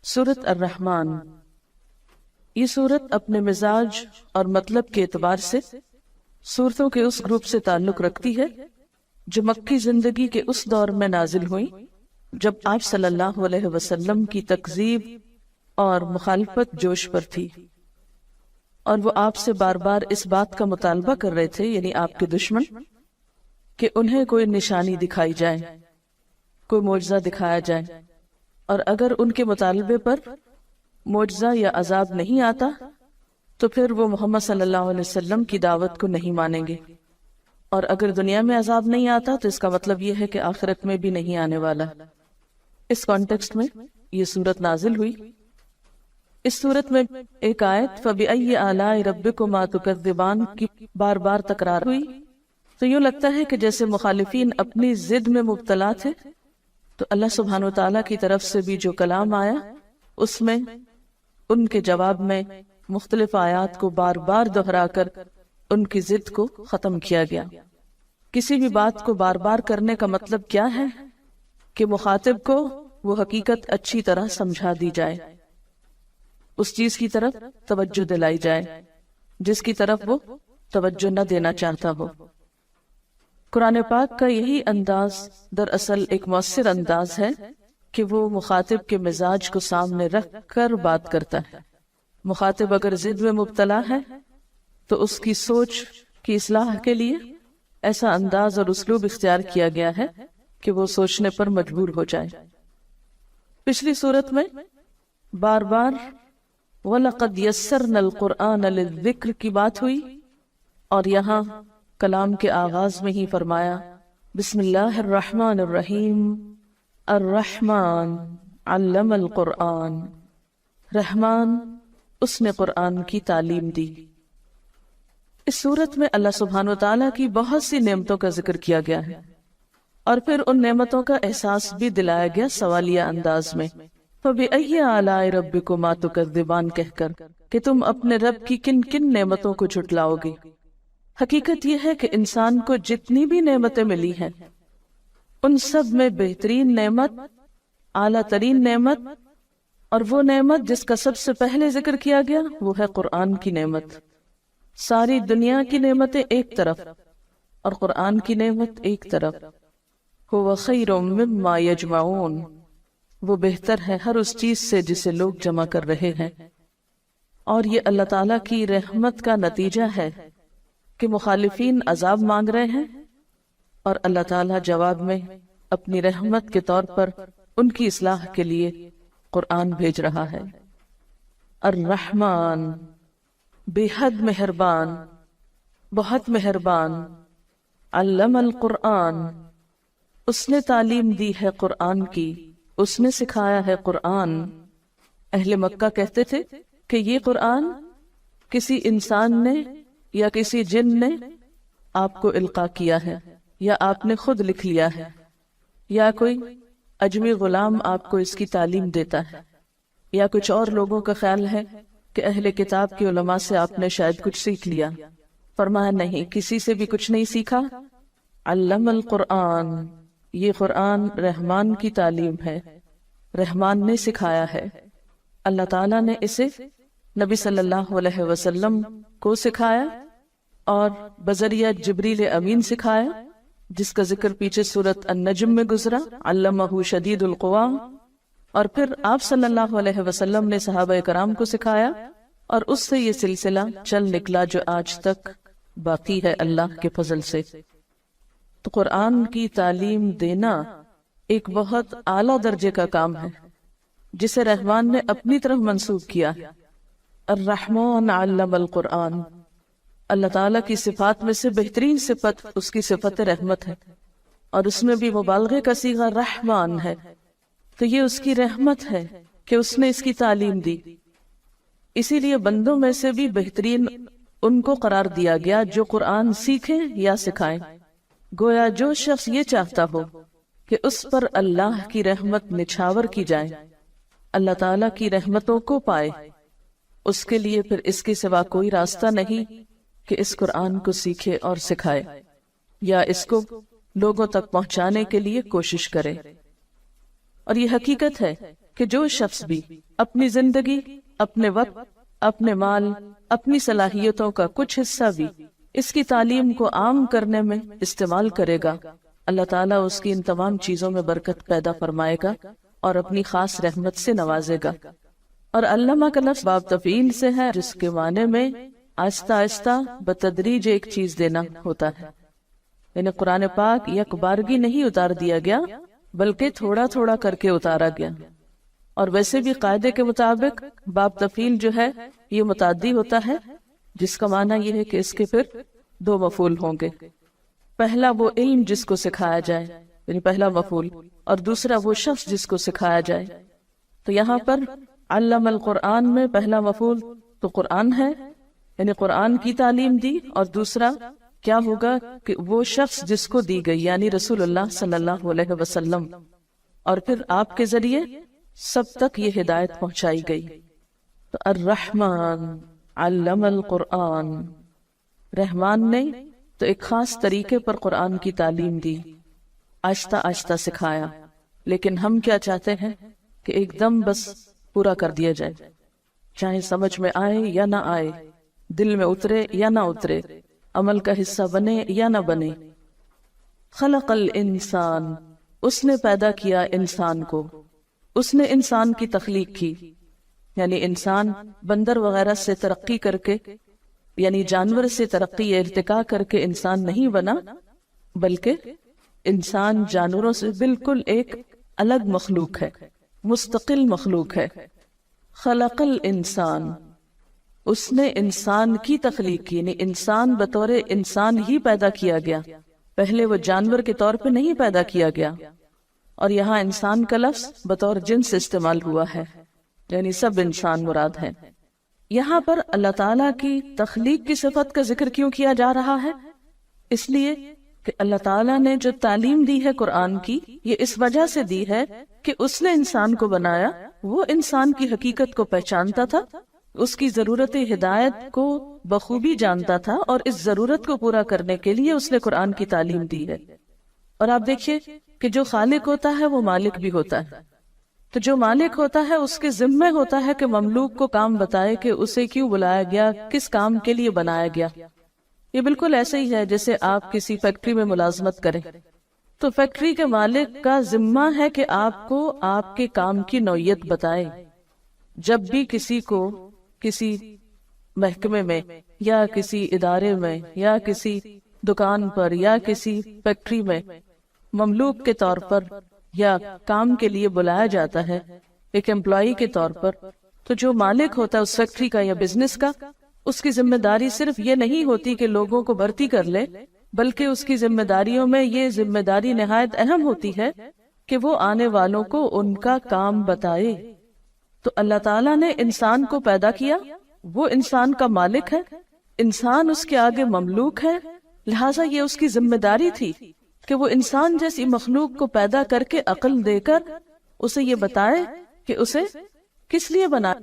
سورۃ الرحمن، یہ سورت اپنے مزاج اور مطلب کے اعتبار سے سورتوں کے اس گروپ سے تعلق رکھتی ہے جو مکی زندگی کے اس دور میں نازل ہوئی جب آپ صلی اللہ علیہ وسلم کی تکذیب اور مخالفت جوش پر تھی، اور وہ آپ سے بار بار اس بات کا مطالبہ کر رہے تھے، یعنی آپ کے دشمن، کہ انہیں کوئی نشانی دکھائی جائے، کوئی معجزہ دکھایا جائے، اور اگر ان کے مطالبے پر معجزہ یا عذاب نہیں آتا تو پھر وہ محمد صلی اللہ علیہ وسلم کی دعوت کو نہیں مانیں گے، اور اگر دنیا میں عذاب نہیں آتا تو اس کا مطلب یہ ہے کہ آخرت میں بھی نہیں آنے والا۔ اس کانٹیکسٹ میں یہ سورت نازل ہوئی۔ اس سورت میں ایک آیت فَبِأَيِّ آلَاءِ رَبِّكُمَا تُكَذِّبَانِ کی بار بار تکرار ہوئی، تو یوں لگتا ہے کہ جیسے مخالفین اپنی ضد میں مبتلا تھے، تو اللہ سبحانہ وتعالیٰ کی طرف سے بھی جو کلام آیا اس میں ان کے جواب میں مختلف آیات کو بار بار دہرا کر ان کی ضد کو ختم کیا گیا۔ کسی بھی بات کو بار بار کرنے کا مطلب کیا ہے کہ مخاطب کو وہ حقیقت اچھی طرح سمجھا دی جائے، اس چیز کی طرف توجہ دلائی جائے جس کی طرف وہ توجہ نہ دینا چاہتا ہو۔ قرآن پاک کا یہی انداز دراصل ایک مؤثر انداز ہے کہ وہ مخاطب کے مزاج کو سامنے رکھ کر بات کرتا ہے۔ مخاطب اگر ضد میں مبتلا ہے تو اس کی سوچ کی اصلاح کے لیے ایسا انداز اور اسلوب اختیار کیا گیا ہے کہ وہ سوچنے پر مجبور ہو جائے۔ پچھلی صورت میں بار بار وَلَقَدْ يَسَّرْنَا الْقُرْآنَ لِلذِّكْرِ کی بات ہوئی، اور یہاں کلام کے آغاز میں ہی فرمایا بسم اللہ الرحمن الرحیم الرحمن علم القرآن، رحمان اس نے قرآن کی تعلیم دی۔ اس صورت میں اللہ سبحانہ وتعالیٰ کی بہت سی نعمتوں کا ذکر کیا گیا ہے، اور پھر ان نعمتوں کا احساس بھی دلایا گیا سوالیہ انداز میں فَبِأَيِّ آلَاءِ رَبِّكُمَا تُكَذِّبَانِ کہہ کر کہ تم اپنے رب کی کن کن نعمتوں کو جھٹلاؤ گے۔ حقیقت یہ ہے کہ انسان کو جتنی بھی نعمتیں ملی ہیں ان سب میں بہترین نعمت، اعلیٰ ترین نعمت، اور وہ نعمت جس کا سب سے پہلے ذکر کیا گیا وہ ہے قرآن کی نعمت۔ ساری دنیا کی نعمتیں ایک طرف اور قرآن کی نعمت ایک طرف۔ هُوَ خَيْرٌ مِّمَّا يَجْمَعُونَ، وہ بہتر ہے ہر اس چیز سے جسے لوگ جمع کر رہے ہیں۔ اور یہ اللہ تعالیٰ کی رحمت کا نتیجہ ہے کہ مخالفین عذاب مانگ رہے ہیں اور اللہ تعالیٰ جواب میں اپنی رحمت کے طور پر ان کی اصلاح کے لیے قرآن بھیج رہا ہے۔ الرحمن، بے حد مہربان، بہت مہربان، علم القرآن، اس نے تعلیم دی ہے قرآن کی، اس نے سکھایا ہے قرآن۔ اہل مکہ کہتے تھے کہ یہ قرآن کسی انسان نے یا کسی جن نے آپ کو القاء کیا ہے، یا آپ نے خود لکھ لیا ہے، یا کوئی اجمی غلام آپ کو اس کی تعلیم دیتا ہے، یا کچھ اور لوگوں کا خیال ہے کہ اہل کتاب کے علماء سے آپ نے شاید کچھ سیکھ لیا۔ فرمایا نہیں، کسی سے بھی کچھ نہیں سیکھا۔ علم القرآن، یہ قرآن رحمان کی تعلیم ہے، رحمان نے سکھایا ہے۔ اللہ تعالیٰ نے اسے نبی صلی اللہ علیہ وسلم کو سکھایا اور بذریعہ جبریل امین سکھایا، جس کا ذکر پیچھے سورۃ النجم میں گزرا، علمہ شدید القوا۔ اور پھر آپ صلی اللہ علیہ وسلم نے صحابہ کرام کو سکھایا، اور اس سے یہ سلسلہ چل نکلا جو آج تک باقی ہے اللہ کے فضل سے۔ تو قرآن کی تعلیم دینا ایک بہت اعلیٰ درجے کا کام ہے جسے رحمان نے اپنی طرف منسوب کیا۔ الرحمن علم القرآن، اللہ تعالیٰ کی صفات میں سے بہترین صفت اس کی صفت رحمت ہے، اور اس میں بھی مبالغے کا صیغہ رحمان ہے، تو یہ اس کی رحمت ہے کہ اس نے اس کی تعلیم دی۔ اسی لیے بندوں میں سے بھی بہترین ان کو قرار دیا گیا جو قرآن سیکھیں یا سکھائیں۔ گویا جو شخص یہ چاہتا ہو کہ اس پر اللہ کی رحمت نچھاور کی جائے، اللہ تعالیٰ کی رحمتوں کو پائے، اس کے لیے پھر اس کے سوا کوئی راستہ نہیں کہ اس قرآن کو سیکھے اور سکھائے، یا اس کو لوگوں تک پہنچانے کے لیے کوشش کرے۔ اور یہ حقیقت ہے کہ جو شخص بھی اپنی زندگی، اپنے وقت، اپنے مال، اپنی صلاحیتوں کا کچھ حصہ بھی اس کی تعلیم کو عام کرنے میں استعمال کرے گا، اللہ تعالیٰ اس کی ان تمام چیزوں میں برکت پیدا فرمائے گا اور اپنی خاص رحمت سے نوازے گا۔ اور علامہ کا لفظ باب تفعیل سے ہے، جس کے معنی میں آہستہ آہستہ بتدریج ایک چیز دینا ہوتا ہے، یعنی قرآن پاک یک بارگی نہیں اتار دیا گیا بلکہ تھوڑا تھوڑا کر کے اتارا گیا۔ اور ویسے بھی قاعدے کے مطابق باب تفعیل جو ہے یہ متعدی ہوتا ہے، جس کا معنی یہ ہے کہ اس کے پھر دو مفعول ہوں گے۔ پہلا وہ علم جس کو سکھایا جائے، یعنی پہلا مفعول، اور دوسرا وہ شخص جس کو سکھایا جائے۔ تو یہاں پر علم القرآن میں پہلا مفعول تو قرآن ہے، یعنی قرآن کی تعلیم دی، اور دوسرا کیا ہوگا کہ وہ شخص جس کو دی گئی، یعنی رسول اللہ صلی اللہ علیہ وسلم، اور پھر آپ کے ذریعے سب تک یہ ہدایت پہنچائی گئی۔ تو الرحمن علم القرآن، رحمان نے تو ایک خاص طریقے پر قرآن کی تعلیم دی، آہستہ آہستہ سکھایا، لیکن ہم کیا چاہتے ہیں کہ ایک دم بس پورا کر دیا جائے، چاہے سمجھ میں آئے یا نہ آئے، دل میں اترے یا نہ اترے، عمل کا حصہ بنے یا نہ بنے۔ خلق الانسان، اس نے پیدا کیا انسان کو، اس نے انسان کی تخلیق کی، یعنی انسان بندر وغیرہ سے ترقی کر کے، یعنی جانور سے ترقی یا ارتقاء کر کے انسان نہیں بنا، بلکہ انسان جانوروں سے بالکل ایک الگ مخلوق ہے، مستقل مخلوق ہے۔ خلق الانسان، اس نے انسان کی تخلیق کی، یعنی انسان بطور انسان ہی پیدا کیا گیا، پہلے وہ جانور کے طور پہ نہیں پیدا کیا گیا۔ اور یہاں انسان کا لفظ بطور جنس استعمال ہوا ہے، یعنی سب انسان مراد ہیں۔ یہاں پر اللہ تعالیٰ کی تخلیق کی صفت کا ذکر کیوں کیا جا رہا ہے؟ اس لیے کہ اللہ تعالیٰ نے جو تعلیم دی ہے قرآن کی، یہ اس وجہ سے دی ہے کہ اس نے انسان کو بنایا، وہ انسان کی حقیقت کو پہچانتا تھا، اس کی ضرورت ہدایت کو بخوبی جانتا تھا، اور اس ضرورت کو پورا کرنے کے لیے اس نے قرآن کی تعلیم دی ہے۔ اور آپ دیکھیے کہ جو خالق ہوتا ہے وہ مالک بھی ہوتا ہے، تو جو مالک ہوتا ہے اس کے ذمہ ہوتا ہے کہ مملوک کو کام بتائے کہ اسے کیوں بلایا گیا، کس کام کے لیے بنایا گیا۔ یہ بالکل ایسے ہی ہے جیسے آپ کسی فیکٹری میں ملازمت کریں، تو فیکٹری کے مالک کا ذمہ ہے کہ آپ کو آپ کے کام کی نوعیت بتائے۔ جب بھی کسی کو کسی محکمے میں یا کسی ادارے میں یا کسی دکان پر یا کسی فیکٹری میں مملوک کے طور پر یا کام کے لیے بلایا جاتا ہے ایک امپلائی کے طور پر، تو جو مالک ہوتا ہے اس فیکٹری کا یا بزنس کا، اس کی ذمہ داری صرف یہ نہیں ہوتی کہ لوگوں کو بھرتی کر لے، بلکہ اس کی ذمہ داریوں میں یہ ذمہ داری نہایت اہم ہوتی ہے کہ وہ آنے والوں کو ان کا کام بتائے۔ تو اللہ تعالیٰ نے انسان کو پیدا کیا، وہ انسان کا مالک ہے، انسان اس کے آگے مملوک ہے، لہٰذا یہ اس کی ذمہ داری تھی کہ وہ انسان جیسی مخلوق کو پیدا کر کے عقل دے کر اسے یہ بتائے کہ اسے کس لیے بنایا۔